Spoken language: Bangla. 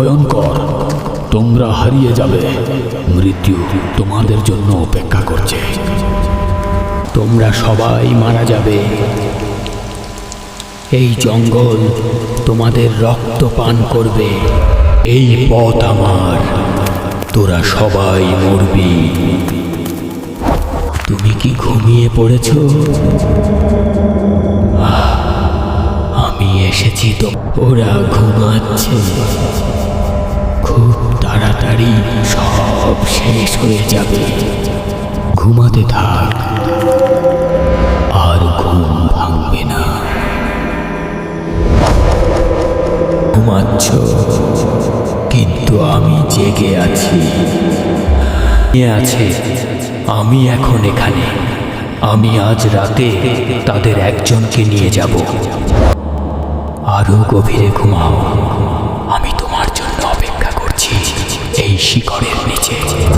ভয়ঙ্কর। তোমরা হারিয়ে যাবে। মৃত্যু তোমাদের জন্য অপেক্ষা করছে। তোমরা সবাই মারা যাবে। এই জঙ্গল তোমাদের রক্ত পান করবে। এই পথ আমার। তোরা সবাই মরবি। তুমি কি ঘুমিয়ে পড়েছ? আমি এসেছি তো। ওরা ঘুমাচ্ছে। খুব তাড়াতাড়ি সব শেষ হয়ে যাবে। ঘুমাতে থাক, আর ঘুম ভাঙবে না। ঘুমাচ্ছ, কিন্তু আমি জেগে আছি। আমি এখন এখানে। আমি আজ রাতে তাদের একজনকে নিয়ে যাব। আরো গভীরে ঘুমাও। আমি তোমার জন্য অপেক্ষা করছি এই শিকড়ের নিচে।